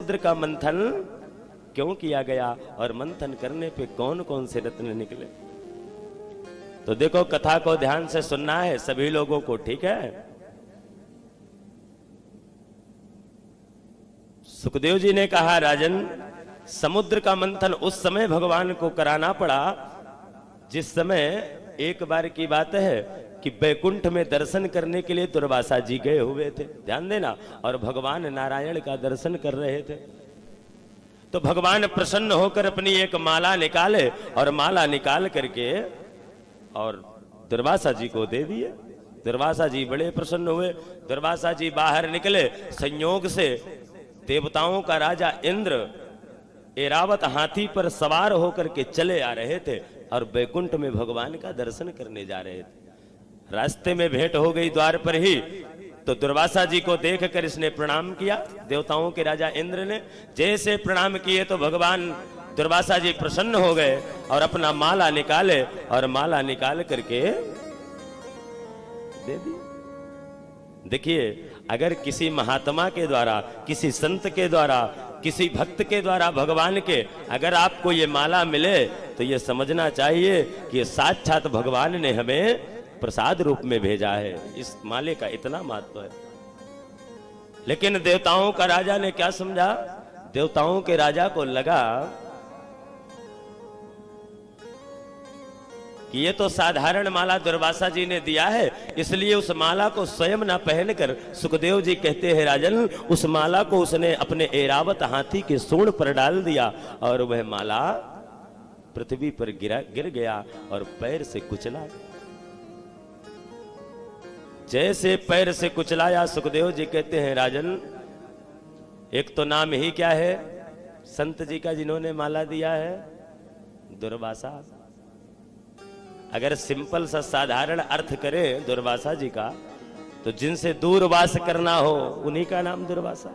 समुद्र का मंथन क्यों किया गया और मंथन करने पे कौन कौन से रत्न निकले। तो देखो, कथा को ध्यान से सुनना है सभी लोगों को, ठीक है। सुखदेव जी ने कहा, राजन, समुद्र का मंथन उस समय भगवान को कराना पड़ा जिस समय, एक बार की बात है कि बैकुंठ में दर्शन करने के लिए दुर्वासा जी गए हुए थे, ध्यान देना, और भगवान नारायण का दर्शन कर रहे थे। तो भगवान प्रसन्न होकर अपनी एक माला निकाले और माला निकाल करके और दुर्वासा जी को दे दिए। दुर्वासा जी बड़े प्रसन्न हुए। दुर्वासा जी बाहर निकले, संयोग से देवताओं का राजा इंद्र ऐरावत हाथी पर सवार होकर के चले आ रहे थे और बैकुंठ में भगवान का दर्शन करने जा रहे थे। रास्ते में भेंट हो गई द्वार पर ही, तो दुर्वासा जी को देखकर इसने प्रणाम किया। देवताओं के राजा इंद्र ने जैसे प्रणाम किए तो भगवान दुर्वासा जी प्रसन्न हो गए और अपना माला निकाले और माला निकाल करके दे दी। देखिए, अगर किसी महात्मा के द्वारा, किसी संत के द्वारा, किसी भक्त के द्वारा भगवान के अगर आपको ये माला मिले तो ये समझना चाहिए कि साक्षात भगवान ने हमें प्रसाद रूप में भेजा है। इस माले का इतना महत्व है। लेकिन देवताओं का राजा ने क्या समझा? देवताओं के राजा को लगा कि ये तो साधारण माला दुर्वासा जी ने दिया है, इसलिए उस माला को स्वयं ना पहनकर, सुखदेव जी कहते हैं, राजन, उस माला को उसने अपने ऐरावत हाथी के सूंड पर डाल दिया और वह माला पृथ्वी पर गिर गया और पैर से कुचला। जैसे पैर से कुचलाया, सुखदेव जी कहते हैं, राजन, एक तो नाम ही क्या है संत जी का जिन्होंने माला दिया है? दुर्वासा। अगर सिंपल सा साधारण अर्थ करें दुर्वासा जी का, तो जिनसे दूर वास करना हो उन्हीं का नाम दुर्वासा।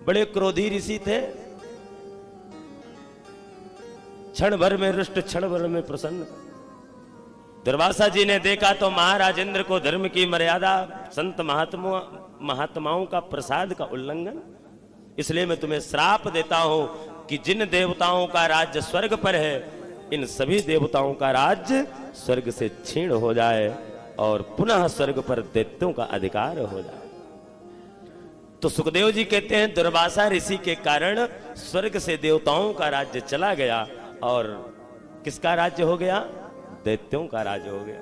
बड़े क्रोधी ऋषि थे, क्षण भर में रुष्ट, क्षण भर में प्रसन्न। दुर्वासा जी ने देखा तो महाराज इंद्र को धर्म की मर्यादा, संत महात्माओं का प्रसाद का उल्लंघन, इसलिए मैं तुम्हें श्राप देता हूं कि जिन देवताओं का राज्य स्वर्ग पर है, इन सभी देवताओं का राज्य स्वर्ग से छीण हो जाए और पुनः स्वर्ग पर दैत्यों का अधिकार हो जाए। तो सुखदेव जी कहते हैं, दुर्वासा ऋषि के कारण स्वर्ग से देवताओं का राज्य चला गया और किसका राज्य हो गया? दैत्यों का राज हो गया।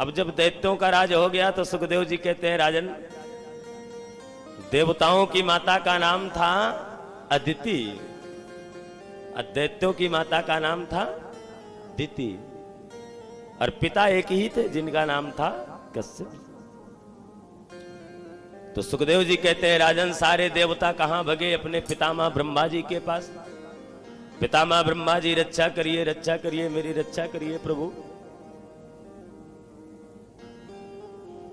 अब जब दैत्यों का राज हो गया तो सुखदेव जी कहते हैं, राजन, देवताओं की माता का नाम था अदिति, दैत्यों की माता का नाम था दिति, और पिता एक ही थे जिनका नाम था कश्यप। तो सुखदेव जी कहते हैं, राजन, सारे देवता कहां भगे? अपने पितामह ब्रह्मा जी के पास। पितामह ब्रह्मा जी, रक्षा करिए, रक्षा करिए, मेरी रक्षा करिए प्रभु।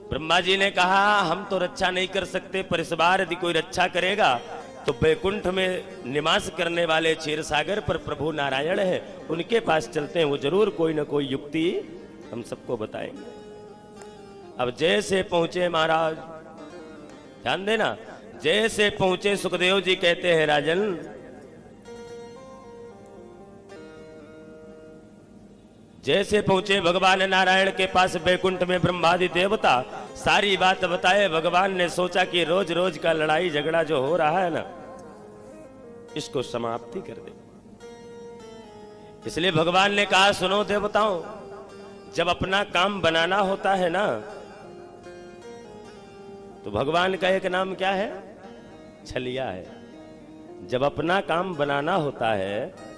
ब्रह्मा जी ने कहा, हम तो रक्षा नहीं कर सकते, पर इस बार यदि कोई रक्षा करेगा तो बैकुंठ में निवास करने वाले क्षीर सागर पर प्रभु नारायण है, उनके पास चलते हैं, वो जरूर कोई ना कोई युक्ति हम सबको बताएंगे। अब जैसे पहुंचे महाराज, ध्यान देना, जैसे पहुंचे सुखदेव जी कहते हैं, राजन, जैसे पहुंचे भगवान नारायण के पास बैकुंठ में ब्रह्मादि देवता, सारी बात बताए। भगवान ने सोचा कि रोज रोज का लड़ाई झगड़ा जो हो रहा है ना, इसको समाप्ति कर दे। इसलिए भगवान ने कहा, सुनो देवताओं, जब अपना काम बनाना होता है ना, तो भगवान का एक नाम क्या है? छलिया है। जब अपना काम बनाना होता है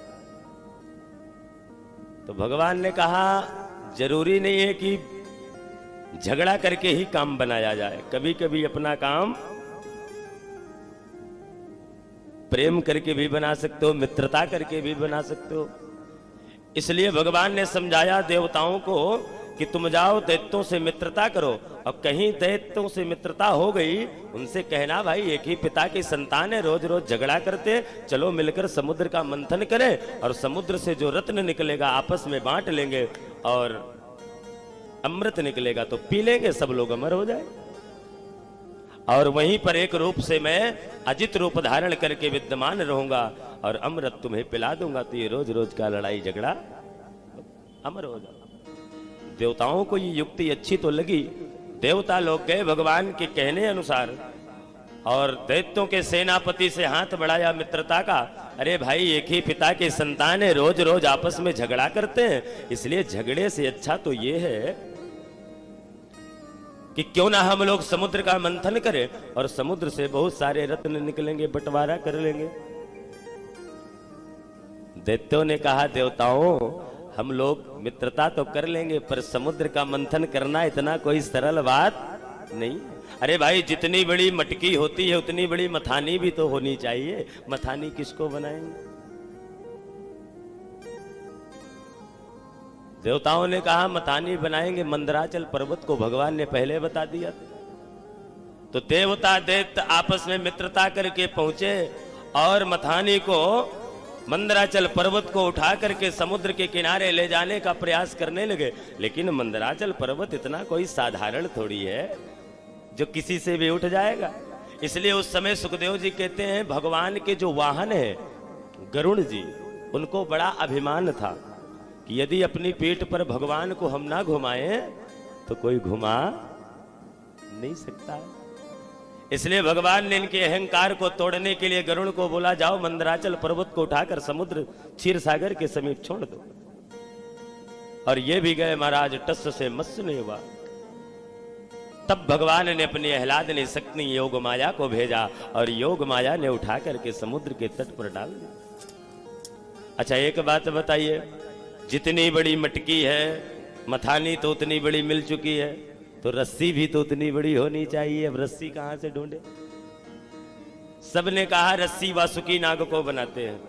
तो भगवान ने कहा, जरूरी नहीं है कि झगड़ा करके ही काम बनाया जाए, कभी कभी अपना काम प्रेम करके भी बना सकते हो, मित्रता करके भी बना सकते हो। इसलिए भगवान ने समझाया देवताओं को कि तुम जाओ दैत्यों से मित्रता करो, और कहीं दैत्यों से मित्रता हो गई, उनसे कहना, भाई एक ही पिता की संतान है, रोज रोज झगड़ा करते, चलो मिलकर समुद्र का मंथन करें और समुद्र से जो रत्न निकलेगा आपस में बांट लेंगे और अमृत निकलेगा तो पी लेंगे, सब लोग अमर हो जाए। और वहीं पर एक रूप से मैं अजित रूप धारण करके विद्यमान रहूंगा और अमृत तुम्हें पिला दूंगा, तो ये रोज रोज का लड़ाई झगड़ा अमर हो जाए। देवताओं को ये युक्ति अच्छी तो लगी। देवता लोग गए भगवान के कहने अनुसार और दैत्यों के सेनापति से हाथ बढ़ाया मित्रता का। अरे भाई, एक ही पिता के संतान है, रोज रोज आपस में झगड़ा करते हैं, इसलिए झगड़े से अच्छा तो ये है कि क्यों ना हम लोग समुद्र का मंथन करें और समुद्र से बहुत सारे रत्न निकलेंगे, बंटवारा कर लेंगे। दैत्यों ने कहा, देवताओं हम लोग मित्रता तो कर लेंगे, पर समुद्र का मंथन करना इतना कोई सरल बात नहीं। अरे भाई, जितनी बड़ी मटकी होती है उतनी बड़ी मथानी भी तो होनी चाहिए। मथानी किसको बनाएंगे? देवताओं ने कहा मथानी बनाएंगे मंदराचल पर्वत को, भगवान ने पहले बता दिया। तो देवता दैत्य आपस में मित्रता करके पहुंचे और मथानी को, मंदराचल पर्वत को उठा करके समुद्र के किनारे ले जाने का प्रयास करने लगे। लेकिन मंदराचल पर्वत इतना कोई साधारण थोड़ी है जो किसी से भी उठ जाएगा। इसलिए उस समय सुखदेव जी कहते हैं, भगवान के जो वाहन है गरुड़ जी, उनको बड़ा अभिमान था कि यदि अपनी पीठ पर भगवान को हम ना घुमाएं तो कोई घुमा नहीं सकता है। इसलिए भगवान ने इनके अहंकार को तोड़ने के लिए गरुड़ को बोला, जाओ मंदराचल पर्वत को उठाकर समुद्र क्षीर सागर के समीप छोड़ दो। और ये भी गए महाराज, टस से मत्स्य नहीं हुआ। तब भगवान ने अपनी आह्लादनी शक्ति योग माया को भेजा और योग माया ने उठा करके समुद्र के तट पर डाल दिया। अच्छा, एक बात बताइए, जितनी बड़ी मटकी है मथानी तो उतनी बड़ी मिल चुकी है, तो रस्सी भी तो उतनी बड़ी होनी चाहिए। अब रस्सी कहां से ढूंढे? सबने कहा रस्सी वासुकी नाग को बनाते हैं,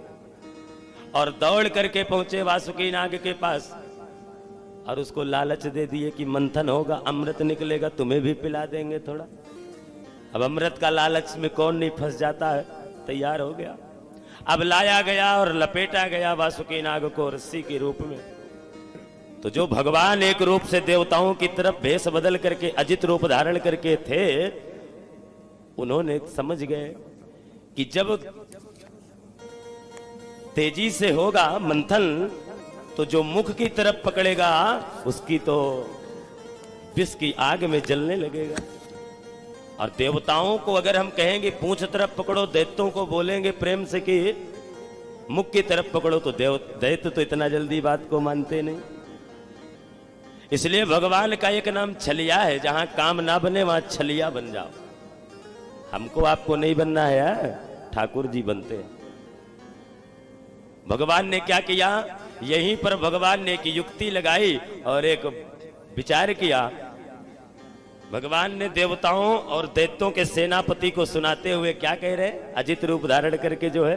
और दौड़ करके पहुंचे वासुकी नाग के पास और उसको लालच दे दिए कि मंथन होगा, अमृत निकलेगा, तुम्हें भी पिला देंगे थोड़ा। अब अमृत का लालच में कौन नहीं फंस जाता है? तैयार हो गया। अब लाया गया और लपेटा गया वासुकी नाग को रस्सी के रूप में। तो जो भगवान एक रूप से देवताओं की तरफ भेष बदल करके अजित रूप धारण करके थे, उन्होंने समझ गए कि जब तेजी से होगा मंथन तो जो मुख की तरफ पकड़ेगा उसकी तो विष की आग में जलने लगेगा। और देवताओं को अगर हम कहेंगे पूंछ तरफ पकड़ो, दैत्यों को बोलेंगे प्रेम से कि मुख की तरफ पकड़ो, तो दैत्य तो इतना जल्दी बात को मानते नहीं। इसलिए भगवान का एक नाम छलिया है, जहां काम ना बने वहां छलिया बन जाओ। हमको आपको नहीं बनना है, ठाकुर जी बनते हैं। भगवान ने क्या किया? यहीं पर भगवान ने एक युक्ति लगाई और एक विचार किया। भगवान ने देवताओं और दैत्यों के सेनापति को सुनाते हुए क्या कह रहे? अजित रूप धारण करके जो है,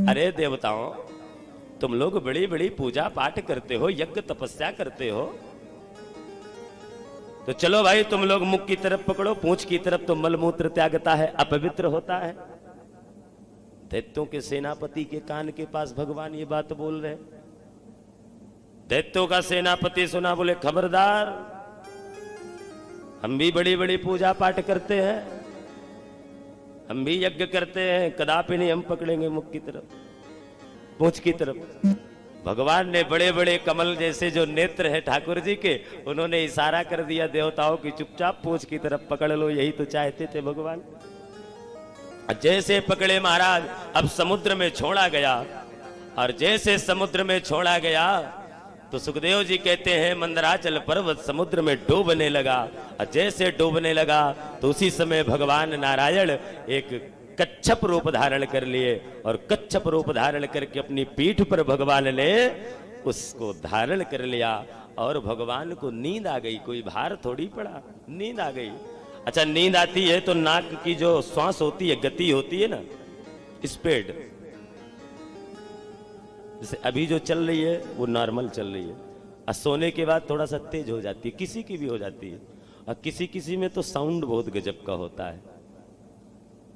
अरे देवताओं, तुम लोग बड़ी बड़ी पूजा पाठ करते हो, यज्ञ तपस्या करते हो, तो चलो भाई तुम लोग मुख की तरफ पकड़ो, पूंछ की तरफ तो मलमूत्र त्यागता है, अपवित्र होता है। दैत्यों के सेनापति के कान के पास भगवान ये बात बोल रहे। दैत्यों का सेनापति सुना, बोले खबरदार, हम भी बड़ी बड़ी पूजा पाठ करते हैं, हम भी यज्ञ करते हैं, कदापि नहीं हम पकड़ेंगे मुख की तरफ, पूंछ की तरफ। भगवान ने बड़े बड़े कमल जैसे जो नेत्र है ठाकुर जी के, उन्होंने इशारा कर दिया देवताओं की, चुपचाप पूंछ की तरफ पकड़ लो, यही तो चाहते थे भगवान। जैसे पकड़े महाराज, अब समुद्र में छोड़ा गया, और जैसे समुद्र में छोड़ा गया तो सुखदेव जी कहते हैं मंदराचल पर्वत समुद्र में डूबने लगा। और जैसे डूबने लगा तो उसी समय भगवान नारायण एक कच्छप रूप धारण कर लिए, और कच्छप रूप धारण करके अपनी पीठ पर भगवान ने उसको धारण कर लिया। और भगवान को नींद आ गई, कोई भार थोड़ी पड़ा, नींद आ गई। अच्छा, नींद आती है तो नाक की जो श्वास होती है, गति होती है ना, स्पीड, जैसे अभी जो चल रही है वो नॉर्मल चल रही है, और सोने के बाद थोड़ा सा तेज हो जाती है, किसी की भी हो जाती है। और किसी किसी में तो साउंड बहुत गजब का होता है।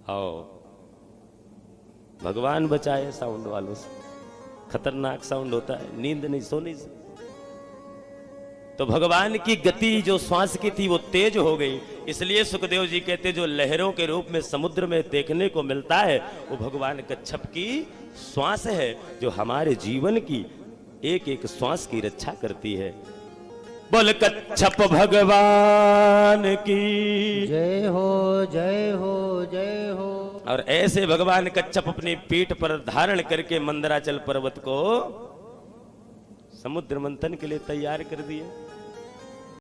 आओ भगवान बचाए साउंड वालों से, खतरनाक साउंड होता है, नींद नहीं, सोने से। तो भगवान की गति जो श्वास की थी वो तेज हो गई। इसलिए सुखदेव जी कहते जो लहरों के रूप में समुद्र में देखने को मिलता है वो भगवान कच्छप की श्वास है, जो हमारे जीवन की एक एक श्वास की रक्षा करती है। बोल कच्छप भगवान की जय हो जय हो जय हो। और ऐसे भगवान कच्छप अपनी पीठ पर धारण करके मंदराचल पर्वत को समुद्र मंथन के लिए तैयार कर दिए।